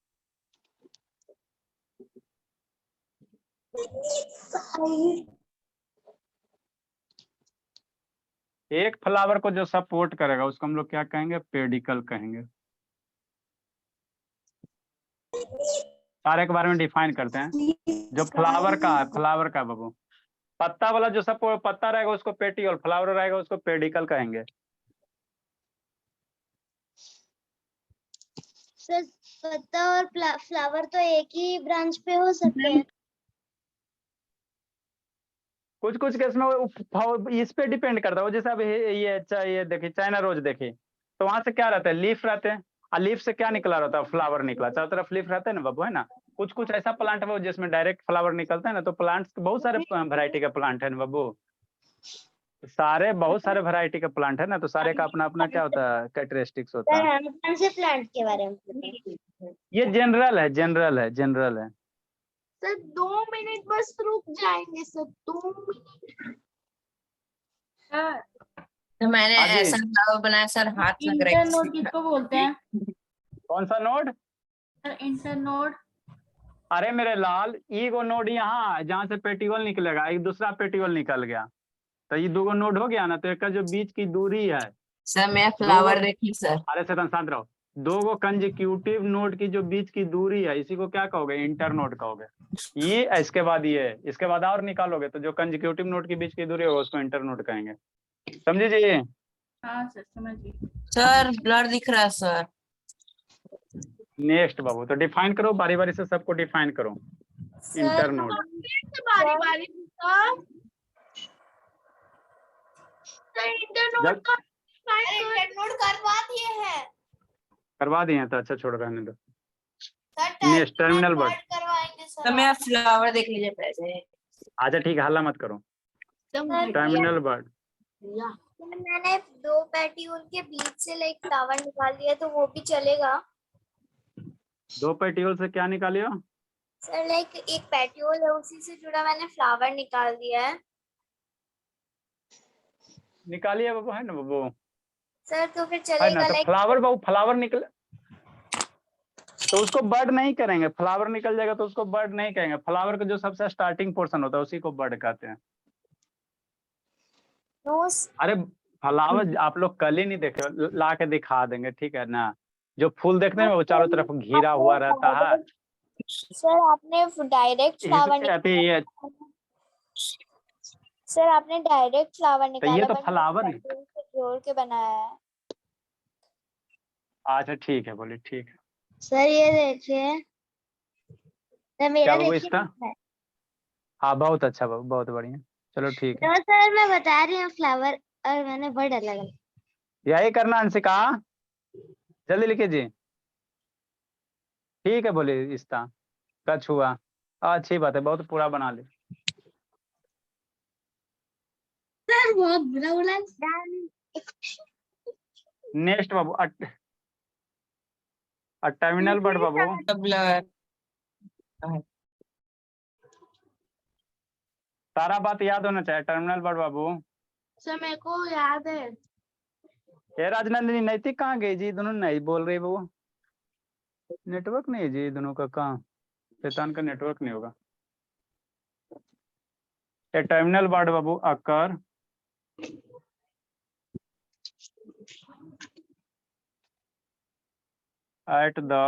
एक फ्लावर को जो सपोर्ट करेगा उसको हम लोग क्या कहेंगे, पेडिकल कहेंगे। सारे के बारे में डिफाइन करते हैं। जो फ्लावर का है, फ्लावर का बाबू पत्ता वाला जो सपोर्ट पत्ता रहेगा उसको पेटियोल, फ्लावर रहेगा उसको पेडिकल कहेंगे। सर पत्ता और फ्लावर तो एक ही ब्रांच पे हो सकते हैं। कुछ कुछ केस में इस पे डिपेंड करता है। वो जैसे अब ये देखिए चाइना रोज देखिए, तो वहां से क्या रहता है, लीफ रहते हैं, और लीफ से क्या निकला रहता है, फ्लावर निकला। चारों तरफ लीफ रहता है ना बाबू, है ना। कुछ कुछ ऐसा प्लांट है जिसमें डायरेक्ट फ्लावर निकलता है ना। तो प्लांट्स बहुत सारे वैरायटी का प्लांट है ना बाबू, सारे बहुत सारे वैरायटी का प्लांट है ना। तो सारे का अपना अपना क्या होता है, कैरेक्टरिस्टिक्स होता सर है। हम कौन से प्लांट के बारे में बताएं? ये जनरल है, जनरल है, जनरल है। सर 2 मिनट बस रुक जाएंगे सर, 2 मिनट। सर तो मैंने हाँ जी। ऐसा फ्लावर बनाया सर, हाथ लग रहा है इंटर नोड किसी का। किसको बोलते हैं? कौन सा नोड? Sir inter node. अरे मेरे लाल, ईगो नोड यहाँ जहाँ से पेटियोल निकलेगा, एक दूसरा पेटियोल निकल गया, तो ये दो नोड हो गया ना। तो एक का जो बीच की दूरी है, सर मैं फ्लावर देखी सर। अरे शैतान शांत रहो। दो गो कंजिक्यूटिव नोड की जो बीच की दूरी है इसी को क्या कहोगे, इंटर नोड कहोगे। ये इसके बाद ये, इसके बाद और निकालोगे तो जो कंजिक्यूटिव नोड की बीच की दूरी होगा उसको इंटर नोड कहेंगे। समझे जी। हाँ सर समझ गई। सर ब्लर दिख रहा है सर। नेक्स्ट बाबू, तो डिफाइन करो बारी बारी से, सबको डिफाइन करो। इंटर नोड बारी बारी सर। सर इंटर नोड जब का इंटर नोड करवा दिए हैं करवा दिए हैं तो अच्छा, छोड़ रहने दो। सर। Next terminal bud. करवाएंगे तो सर। मैं फ्लावर देख लीजिए पहले। अच्छा ठीक है, हल्ला मत करो। एकदम टर्मिनल बर्ड। मैंने 2 पेटियोल के बीच से लाइक फ्लावर निकाल लिया तो वो भी चलेगा? दो पेटियोल से क्या निकालियो? सर लाइक एक पेटियोल है उसी से जुड़ा मैंने फ्लावर निकाल दिया है। निकालिए बाबू, है ना बाबू, सर तो फिर है चलेगा ना। तो लाइक फ्लावर बाबू, फ्लावर निकल तो उसको बर्ड नहीं करेंगे। फ्लावर निकल जाएगा तो उसको बर्ड नहीं कहेंगे। फ्लावर का जो सबसे स्टार्टिंग पोर्शन होता है उसी को बर्ड कहते हैं। नोस। अरे फ्लावर आप लोग कल ही नहीं देखे, ला के दिखा देंगे, ठीक है ना। जो फूल देखते हैं वो चारों तरफ घिरा हुआ रहता है। सर आपने डायरेक्ट फ्लावर ये सर आपने डायरेक्ट फ्लावर निकाला ये तो but फ्लावर मैंने पेटियोल से जोड़ के बनाया है। अच्छा ठीक है, बोलिए ठीक है। सर ये देखिए, सर मेरा क्या बाबू देखिए इसका? है। हाँ बहुत अच्छा बाबू, बहुत बढ़िया। चलो ठीक है, तो सर मैं बता रही हूँ फ्लावर और मैंने वर्ड अलग अलग। यही करना अंशिका, जल्दी लिखिए जी। ठीक है, बोलिए इसका कछ हुआ। अच्छी बात है, बहुत पूरा बना ले। सर बहुत बुरा बोला। नेक्स्ट बाबू, टर्मिनल बर्ड बाबू। ब्लर सारा बात याद होना चाहिए। टर्मिनल बर्ड बाबू। सर मेरे को याद है। ये राजनंदिनी नैतिक कहाँ गई जी, दोनों नहीं बोल रही बाबू। नेटवर्क नहीं है जी दोनों का, कहाँ शैतान का नेटवर्क नहीं होगा। ए टर्मिनल वर्ड बाबू occur at the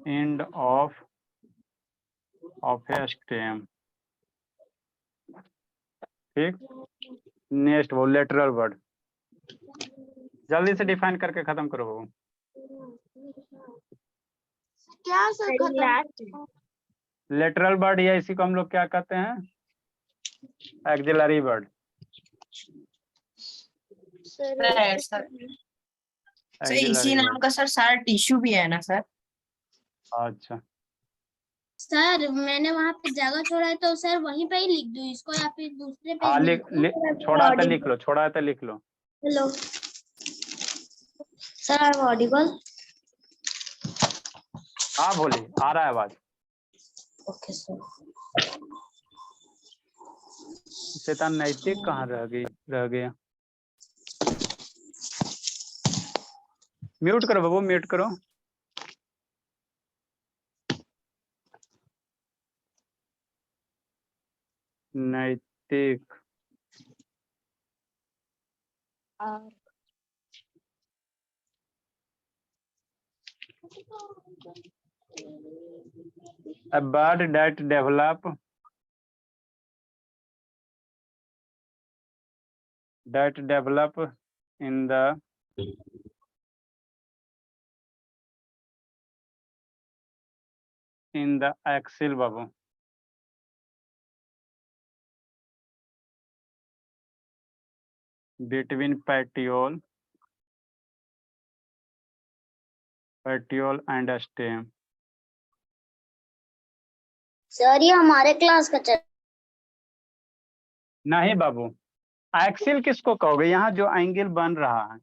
end of a stem। ठीक, नेक्स्ट वो लेटरल वर्ड, जल्दी से डिफाइन करके खत्म करो बाबू। क्या सर खत्म? लेटरल वर्ड या इसी को हम लोग क्या कहते हैं, एक्सिलरी वर्ड। सर सर इसी नाम का सर सारा टिश्यू भी है ना सर? अच्छा, सर मैंने वहाँ पे जगह छोड़ा है तो सर वहीं पे ही लिख दूँ इसको या फिर दूसरे पे हाँ लिख छोड़ा तो लिख लो, छोड़ा तो लिख लो। Hello sir, I am audible? हाँ बोलिए, आ रहा है आवाज। Okay sir. शैतान नैतिक कहाँ रह गया? म्यूट करो बाबू, म्यूट करो। नैतिक a bird that develop in the axil Babu, between petiole and stem। Sir ये हमारे क्लास का नहीं बाबू, एक्सिल किसको कहोगे? यहाँ जो एंगल बन रहा है,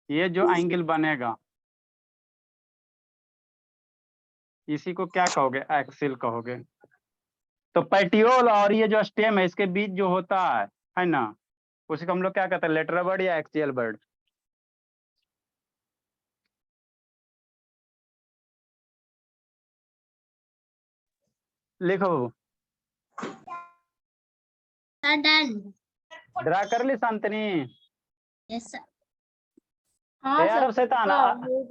ये जो एंगल बनेगा इसी को क्या कहोगे? एक्सिल कहोगे। तो पेटियोल और ये जो स्टेम है इसके बीच जो होता है ना, उसी को हम लोग क्या कहते हैं, लेटरल वर्ड या एक्सियल वर्ड। लिखो बाबू। डन। ड्रा कर ली शांतनी? Yes sir. ए अरब शैतान,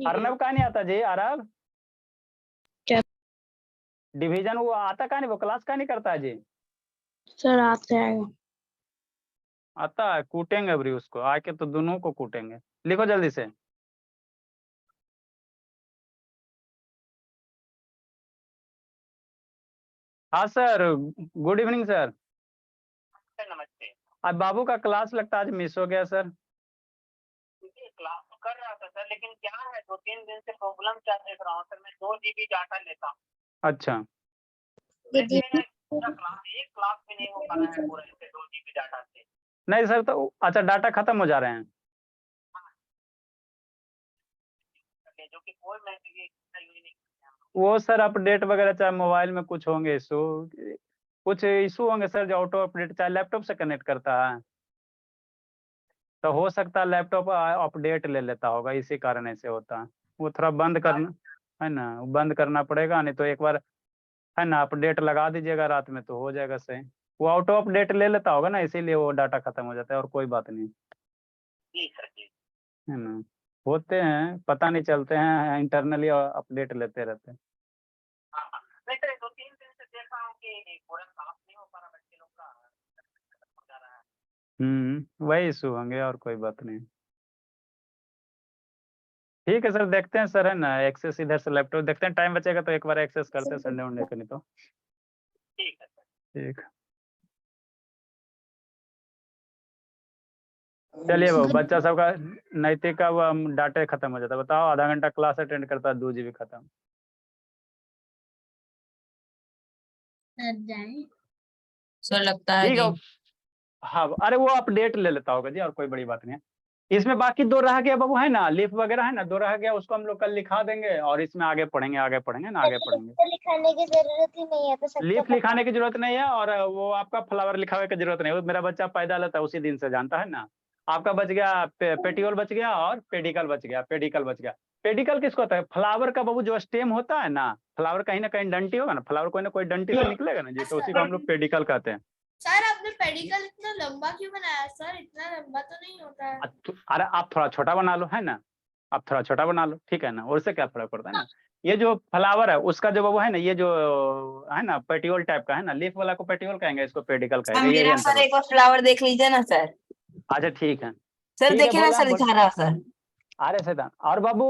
अर्नब का नहीं आता जी? अरब डिवीजन वो आता का नहीं, वो क्लास का नहीं करता जी? सर आपसे आएगा। आता है, कूटेंगे अभी उसको आके, तो दोनों को कूटेंगे। लिखो जल्दी से। हाँ सर, गुड इवनिंग सर। नमस्ते। अब बाबू का क्लास लगता है आज मिस हो गया सर। क्लास तो कर रहा था सर, लेकिन क्या है 2-3 दिन से प्रॉब्लम क्या देख रहा हूँ सर, मैं 2 GB डाटा लेता हूँ। अच्छा, एक क्लास भी नहीं हो पा रहा है पूरे से 2 GB डाटा से। नहीं सर, तो अच्छा डाटा खत्म हो जा रहे हैं जो कि कोई मैसेज नहीं। वो सर अपडेट वगैरह, चाहे मोबाइल में कुछ होंगे इशू, कुछ इशू होंगे सर, जो ऑटो अपडेट चाहे लैपटॉप से कनेक्ट करता है, तो हो सकता है लैपटॉप अपडेट ले लेता होगा, इसी कारण ऐसे होता है। वो थोड़ा बंद करना है ना, बंद करना पड़ेगा, नहीं तो एक बार है ना अपडेट लगा दीजिएगा रात में तो हो जाएगा सही। वो ऑटो अपडेट ले लेता होगा ना, इसीलिए वो डाटा खत्म हो जाता है, और कोई बात नहीं जी सर जी। है ना। होते हैं, पता नहीं चलते हैं, इंटरनली अपडेट लेते रहते हैं। नहीं सर, 2-3 दिन से देखा हूँ कि पूरा क्लास नहीं हो पा रहा, बच्चे लोग का हो जा रहा है। वही इशू होंगे, और कोई बात नहीं। ठीक है सर, देखते हैं सर है ना, एक्सेस इधर से लैपटॉप देखते हैं, टाइम बचेगा तो एक बार एक्सेस करते हैं संडे वनडे को, नहीं तो ठीक है सर। ठीक। चलिए बाबू, बच्चा सबका नैतिक का वो डाटा खत्म हो जाता है। बताओ, आधा घंटा क्लास अटेंड करता है, 2 GB खत्म। सर लगता है ठीक है। हाँ, अरे वो अपडेट ले लेता होगा जी, और कोई बड़ी बात नहीं है। इसमें बाकी 2 रह गया बाबू है ना, लीफ वगैरह है ना, 2 रह गया, उसको हम लोग कल लिखा देंगे, और इसमें आगे पढ़ेंगे ना, आगे पढ़ेंगे। लिखाने की जरूरत ही नहीं है तो सबको लीफ लिखाने की जरूरत नहीं है, और वो आपका फ्लावर लिखाने की जरूरत नहीं है। वो मेरा बच्चा पैदा लेता है उसी दिन से जानता है ना। आपका बच गया पेटियोल बच गया, और पेडिकल बच गया। पेडिकल किसको होता है? फ्लावर का बाबू जो स्टेम होता है ना, फ्लावर कहीं ना कहीं डंटी होगा ना, फ्लावर कोई ना कोई डंटी से निकलेगा ना जी, तो उसी को हम लोग पेडिकल कहते हैं। सर आपने पेडिकल इतना लंबा क्यों बनाया सर? इतना लंबा तो नहीं होता है। अरे आप थोड़ा छोटा बना लो, है ना, आप थोड़ा छोटा बना लो, ठीक है ना, उससे क्या फर्क पड़ता है ना। ये जो फ्लावर है उसका जो बाबू है ना, ये जो है ना पेटियोल टाइप का है ना, लीफ वाला को पेटियोल कहेंगे, इसको पेडिकल सर कहेंगे, यही मेरा अंतर सर एक बार फ्लावर देख लीजिए ना सर। अच्छा ठीक है, सर ठीक है, देखिए ना बोला सर, दिखा रहा सर। अरे सैतान। और बाबू